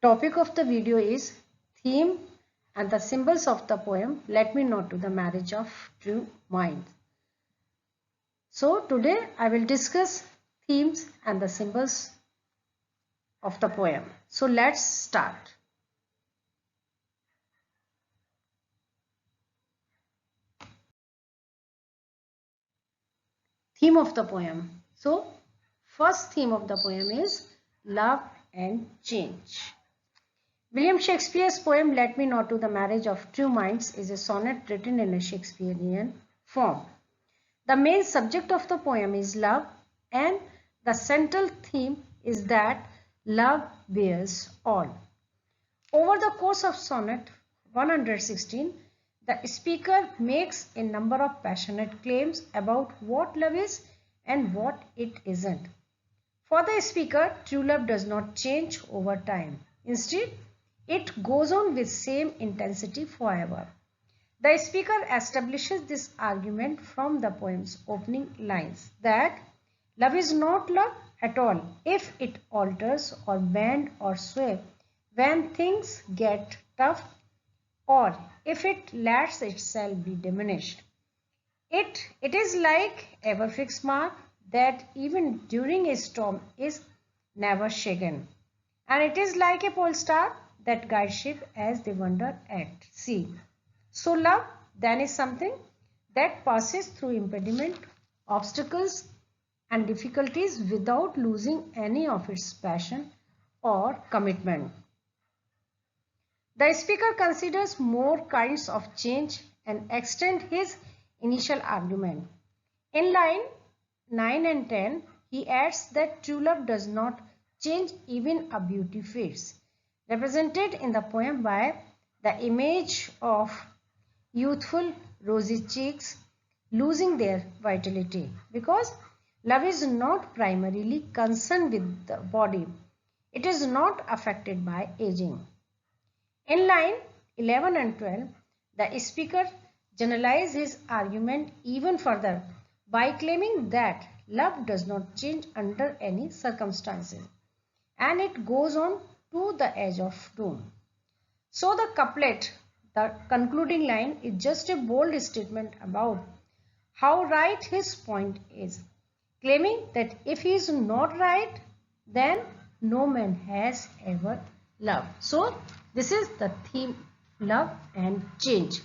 Topic of the video is theme and the symbols of the poem Let Me Not to the Marriage of True Minds. So today I will discuss themes and the symbols of the poem. So let's start. Theme of the poem. So first theme of the poem is love and change. William Shakespeare's poem Let Me Not to the Marriage of True Minds is a sonnet written in a Shakespearean form. The main subject of the poem is love, and the central theme is that love bears all. Over the course of sonnet 116, the speaker makes a number of passionate claims about what love is and what it isn't. For the speaker, true love does not change over time. Instead, it goes on with same intensity forever. The speaker establishes this argument from the poem's opening lines that love is not love at all if it alters or bend or sway when things get tough or if it lets itself be diminished. It is like ever fixed mark that even during a storm is never shaken. And it is like a pole star that guides ship as they wander at sea. So love then is something that passes through impediment, obstacles and difficulties without losing any of its passion or commitment. The speaker considers more kinds of change and extends his initial argument. In line 9 and 10, he adds that true love does not change even a beauty fades, represented in the poem by the image of youthful rosy cheeks losing their vitality, because love is not primarily concerned with the body. It is not affected by aging. In line 11 and 12, the speaker generalizes his argument even further by claiming that love does not change under any circumstances, and it goes on to the edge of doom. So the couplet, the concluding line, is just a bold statement about how right his point is, claiming that if he is not right, then no man has ever loved. So this is the theme, love and change.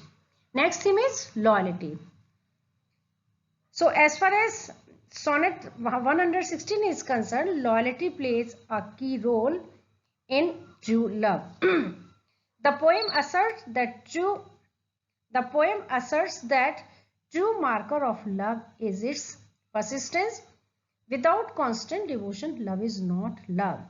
Next theme is loyalty. So as far as sonnet 116 is concerned, loyalty plays a key role in true love. The poem asserts that true marker of love is its persistence. Without constant devotion, love is not love.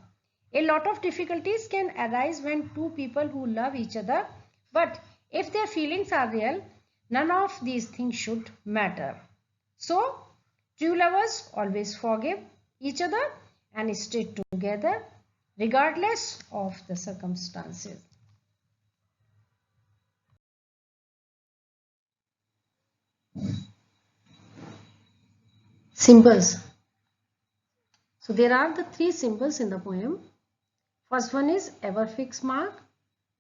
A lot of difficulties can arise when two people who love each other, but if their feelings are real, none of these things should matter. So, true lovers always forgive each other and stay together regardless of the circumstances. Symbols. So there are the three symbols in the poem. First one is ever fixed mark.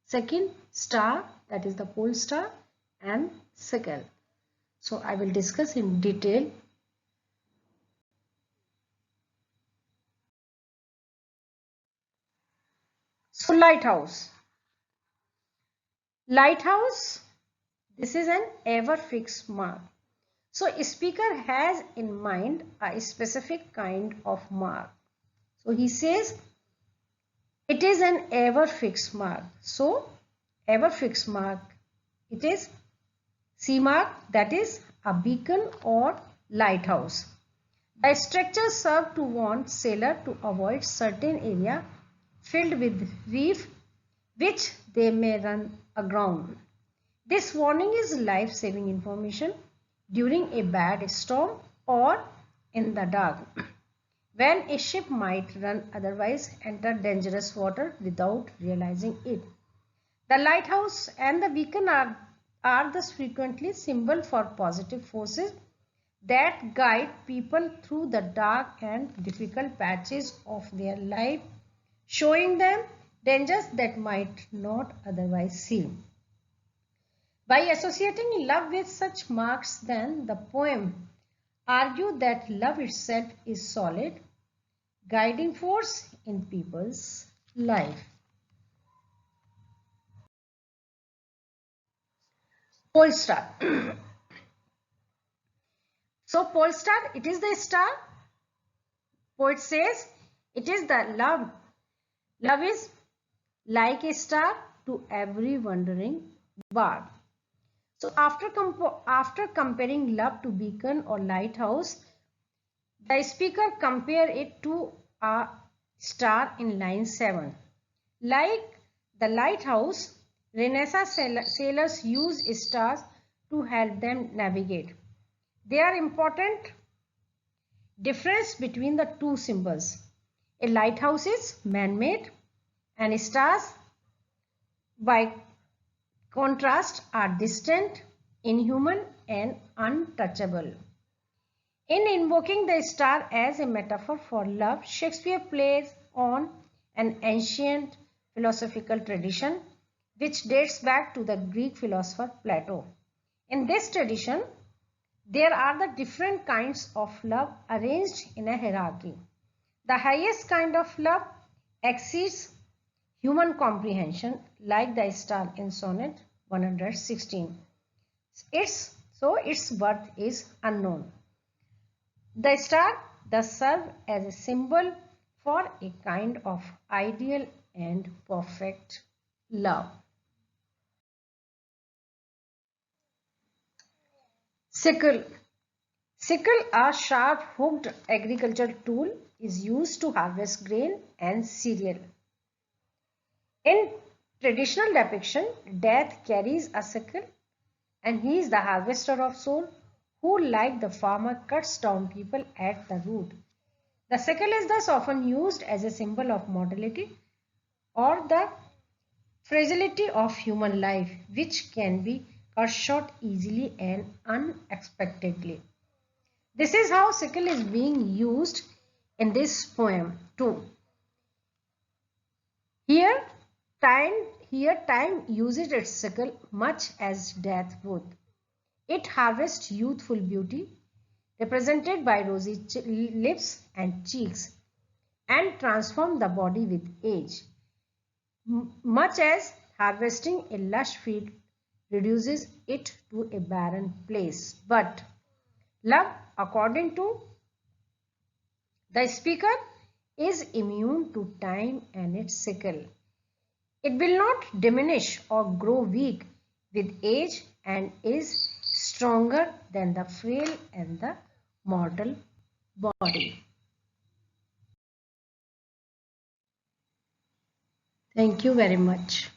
Second, star, that is the pole star, and sickle. So I will discuss in detail. So lighthouse. Lighthouse, this is an ever fixed mark. So speaker has in mind a specific kind of mark. So he says it is an ever fixed mark. So ever fixed mark, it is sea mark, that is a beacon or lighthouse. The structure serves to warn sailor to avoid certain area filled with reef which they may run aground. This warning is life-saving information during a bad storm or in the dark, when a ship might run otherwise enter dangerous water without realizing it. The lighthouse and the beacon are thus frequently symbol for positive forces that guide people through the dark and difficult patches of their life, showing them dangers that might not otherwise seem. By associating love with such marks, then the poem argued that love itself is solid, guiding force in people's life. Polestar. So Polestar, it is the star. Poet says it is the love. Love is like a star to every wandering bard. So after comparing love to beacon or lighthouse, the speaker compare it to a star in line 7. Like the lighthouse, Renaissance sailors use stars to help them navigate. There are important difference between the two symbols. A lighthouse is man-made and stars by contrast are distant, inhuman and untouchable. In invoking the star as a metaphor for love, Shakespeare plays on an ancient philosophical tradition which dates back to the Greek philosopher Plato. In this tradition, there are the different kinds of love arranged in a hierarchy. The highest kind of love exceeds human comprehension, like the star in sonnet 116. Its worth is unknown. The star thus serves as a symbol for a kind of ideal and perfect love. Sickle. Sickle, a sharp hooked agricultural tool, is used to harvest grain and cereal. In traditional depiction, Death carries a sickle and he is the harvester of soul who, like the farmer, cuts down people at the root. The sickle is thus often used as a symbol of mortality or the fragility of human life, which can be cut short easily and unexpectedly. This is how sickle is being used in this poem too. Here time uses its sickle much as death would. It harvests youthful beauty, represented by rosy lips and cheeks, and transforms the body with age, much as harvesting a lush field reduces it to a barren place. But love, according to the speaker, is immune to time and its sickle. It will not diminish or grow weak with age and is stronger than the frail and the mortal body. Thank you very much.